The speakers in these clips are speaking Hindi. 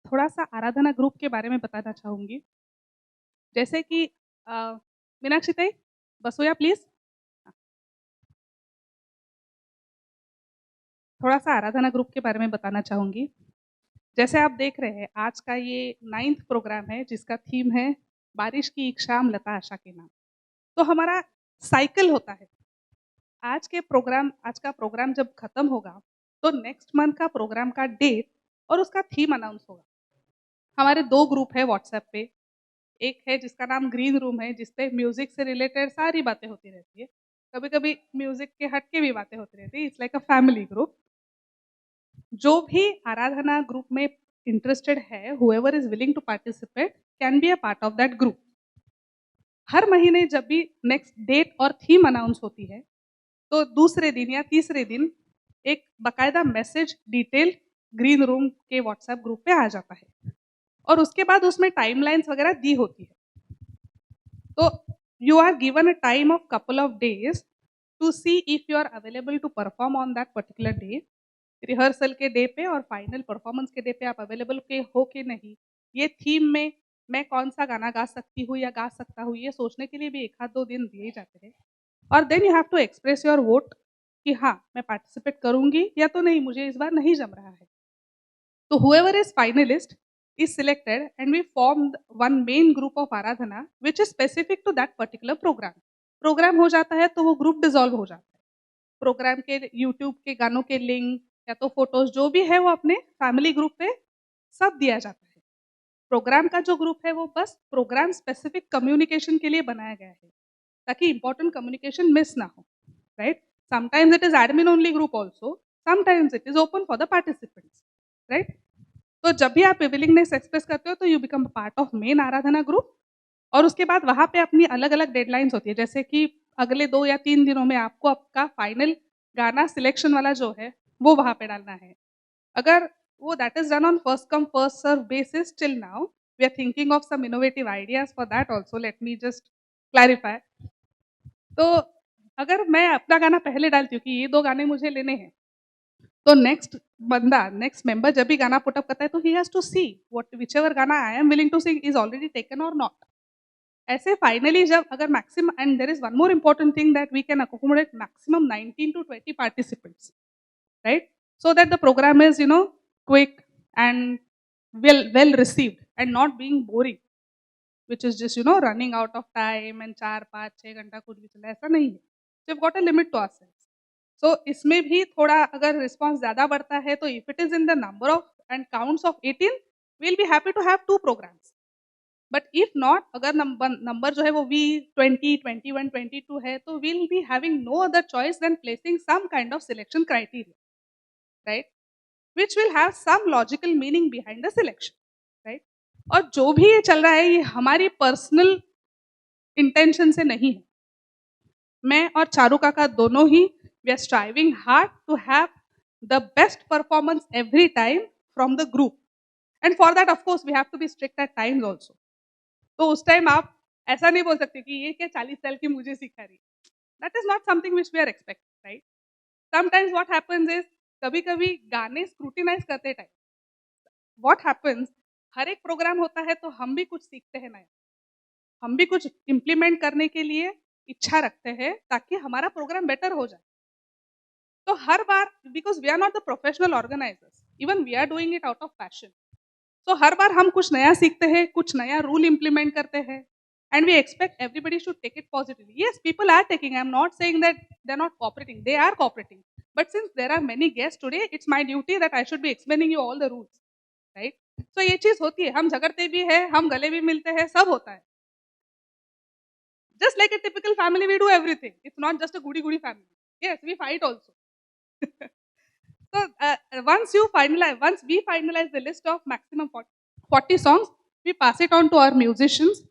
थोड़ा-सा आराधना ग्रुप के बारे में बताना चाहूँगी। जैसे कि मीनाक्षी ताई, बसूया प्लीज़। थोड़ा-सा आराधना ग्रुप के बारे में बताना चाहूँगी। जैसे आप देख रहे हैं, आज का ये 9th प्रोग्राम है, जिसका थीम है, बारिश की एक शाम लता आशा के नाम। तो हमारा साइकिल होता है। आज का प्रोग्राम जब खत्म होगा, तो नेक्स्ट मंथ का प्रोग्राम का डेट और उसका थीम अनाउंस होगा। हमारे 2 ग्रुप हैं व्हाट्सएप पे। एक है जिसका नाम ग्रीन रूम है, जिस पे म्यूज़िक से रिलेटेड सारी बातें होती रहती है। कभी-कभी म्यूज़िक के हट के भी बातें होती रहती है, it's like a family group. जो भी आराधना ग्रुप में इंटरेस्टेड है, whoever is willing to participate can be a part of that group. हर महीने जब भी नेक्स्ट डेट और थीम अनाउंस होती है, तो दूसरे दिन या तीसरे दिन एक बाकायदा मैसेज डिटेल ग्रीन रूम के व्हाट्सएप ग्रुप पे आ जाता है और उसके बाद उसमें टाइमलाइन्स वगैरह दी होती है। तो you are given a time of couple of days to see if you are available to perform on that particular day. Rehearsal के डे पे और फाइनल परफॉर्मेंस के डे पे आप अवेलेबल के हो कि नहीं, ये थीम में मैं कौन सा गाना गा सकती हूँ या गा सकता हूँ, ये सोचने के लिए भी 1 आध 2 दिन दिए जाते हैं। और then you have to express your vote कि हाँ, मैं पार्टिसिपेट करूँगी या तो नहीं, मुझे इस बार नहीं जम रहा है। So whoever is finalist is selected and we formed one main group of Aradhana which is specific to that particular program. Program हो जाता है तो वो ग्रुप डिसॉल्व हो जाता है। प्रोग्राम के यूट्यूब के गानों के लिंक या तो फोटोज जो भी है वो अपने फैमिली ग्रुप पे सब दिया जाता है। प्रोग्राम का जो ग्रुप है वो बस प्रोग्राम स्पेसिफिक कम्युनिकेशन के लिए बनाया गया है ताकि इंपॉर्टेंट कम्युनिकेशन मिस ना हो, right? Sometimes it is admin only group also, sometimes it is open for the participants, right? तो जब भी आप विलिंगनेस एक्सप्रेस करते हो तो you become part of main Aradhana group और उसके बाद वहाँ पे अपनी अलग-अलग डेडलाइन्स होती है। जैसे कि अगले 2 या 3 दिनों में आपको आपका फाइनल गाना सिलेक्शन वाला जो है, वो वहाँ पे डालना है। अगर वो that is done on first come first serve basis till now, we are thinking of some innovative ideas for that also, let me just clarify. तो अगर मैं अपना गाना पहले डालती हूँ कि ये 2 गाने मुझे लेने हैं, तो नेक्स्ट मेंबर जब भी गाना पुट अप करता है तो ही has to see what whichever गाना I am willing to sing is already taken और नॉट। ऐसे फाइनली जब अगर maximum and there is one more important thing that we can accommodate maximum 19 to 20 participants, right? So that the program is, quick and well received and not being boring, which is just, running out of time and 4, 5, 6 घंटा कुछ भी चला, ऐसा नहीं है। So we've got a limit to ourselves. सो इसमें भी थोड़ा अगर रिस्पॉन्स ज़्यादा बढ़ता है तो if it is in the number of and counts of 18 we will be happy to have 2 programs. But if not, अगर नंबर जो है वो 20, 21, 22 है तो we will be having no other choice then placing some kind of selection criteria, right? Which will have some logical meaning behind the selection, right? और जो भी ये चल रहा है ये हमारी पर्सनल इंटेंशन से नहीं है। मैं और चारू काका दोनों ही we are striving hard to have the best performance every time from the group and for that of course we have to be strict at times also. तो उस टाइम आप ऐसा नहीं बोल सकते कि ये क्या 40 साल की मुझे सिखा रही, that is not something which we are expect, right? Sometimes what happens is कभी-कभी गाने स्क्रूटिनाइज करते टाइम व्हाट हैपेंस, हर एक प्रोग्राम होता है तो हम भी कुछ सीखते हैं नया, हम भी कुछ इम्प्लीमेंट करने के लिए इच्छा रखते हैं ताकि हमारा प्रोग्राम बेटर हो जाए। तो हर बार because we are not the professional organizers, even we are doing it out of passion. तो हर बार हम कुछ नया सीखते हैं, कुछ नया रूल इम्प्लीमेंट करते हैं and we expect everybody should take it positively. Yes, people are taking, I am not saying that they are not cooperating, they are cooperating. But since there are many guests today, it's my duty that I should be explaining you all the rules, right? So ये चीज़ होती है, हम झगड़ते भी हैं, हम गले भी मिलते हैं, सब होता है। Just like a typical family, we do everything. It's not just a goody-goody family. Yes, we fight also. So once we finalize the list of maximum 40 songs, we pass it on to our musicians.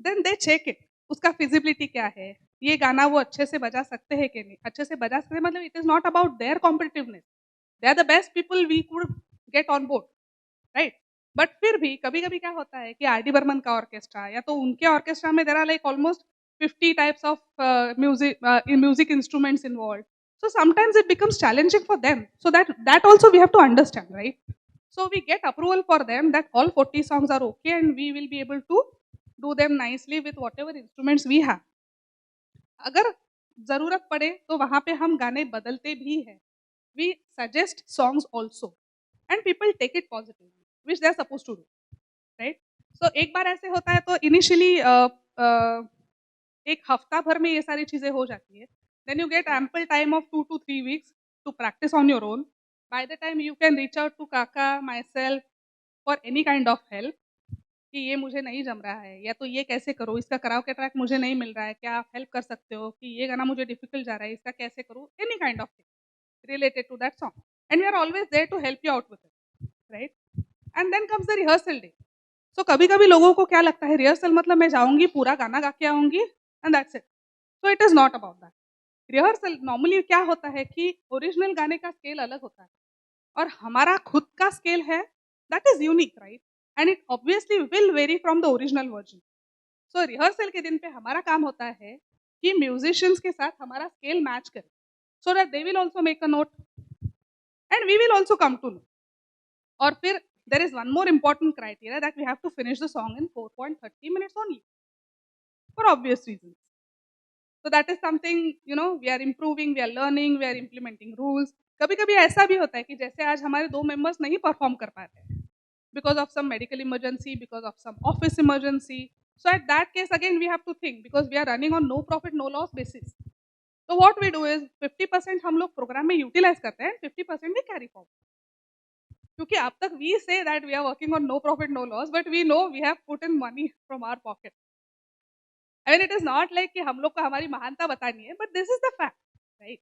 Then they check it. उसका feasibility क्या है? ये गाना वो अच्छे से बजा सकते हैं कि नहीं? अच्छे से बजा सकते हैं मतलब it is not about their competitiveness. They are the best people we could get on board, right? But फिर भी कभी-कभी क्या होता है कि आर डी बर्मन का ऑर्केस्ट्रा या तो उनके ऑर्केस्ट्रा में there are like almost 50 types of music instruments involved. So sometimes it becomes challenging for them. So that also we have to understand, right? So we get approval for them that all 40 songs are okay and we will be able to do them nicely with whatever instruments we have. अगर ज़रूरत पड़े तो वहाँ पे हम गाने बदलते भी हैं. We suggest songs also and people take it positively, which they are supposed to do, right? So एक बार ऐसे होता है तो initially एक हफ्ता भर में ये सारी चीज़ें हो जाती है. Then you get ample time of 2 to 3 weeks to practice on your own. By the time you can reach out to Kaka, myself for any kind of help कि ये मुझे नहीं जम रहा है या तो ये कैसे करो, इसका कराओके ट्रैक मुझे नहीं मिल रहा है, क्या आप हेल्प कर सकते हो कि ये गाना मुझे डिफिकल्ट जा रहा है, इसका कैसे करूँ? Any kind of thing related to that song and we are always there to help you out with it, right? And then comes the rehearsal day. So कभी-कभी लोगों को क्या लगता है रिहर्सल मतलब मैं जाऊँगी, पूरा गाना गा के आऊँगी and that's it. So it is not about that. Rehearsal normally क्या होता है कि ओरिजिनल गाने का स्केल अलग होता है और हमारा खुद का स्केल है that is unique, right? And it obviously will very from the original version. So rehearsal के दिन पे हमारा काम होता है कि म्यूजिशियंस के साथ हमारा स्केल मैच करे so that they will also make a note and we will also come to know. और फिर there is one more important criteria that we have to finish the song in 4.30 minutes only for obvious reasons. So that is something, you know, we are improving, we are learning, we are implementing rules. कभी कभी ऐसा भी होता है कि जैसे आज हमारे 2 मेंबर्स नहीं परफॉर्म कर पा रहे हैं because of some medical emergency, because of some office emergency. So at that case again we have to think because we are running on no profit no loss basis. So what we do is 50% हम लोग प्रोग्राम में यूटिलाइज करते हैं, 50% we carry forward. क्योंकि अब तक we say that we are working on no profit no loss, but we know we have put in money from our pocket. I mean, it is not like कि हम लोग को हमारी महानता बतानी है, but this is the fact, right?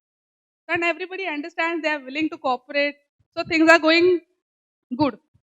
And everybody understands, they are willing to cooperate, so things are going good.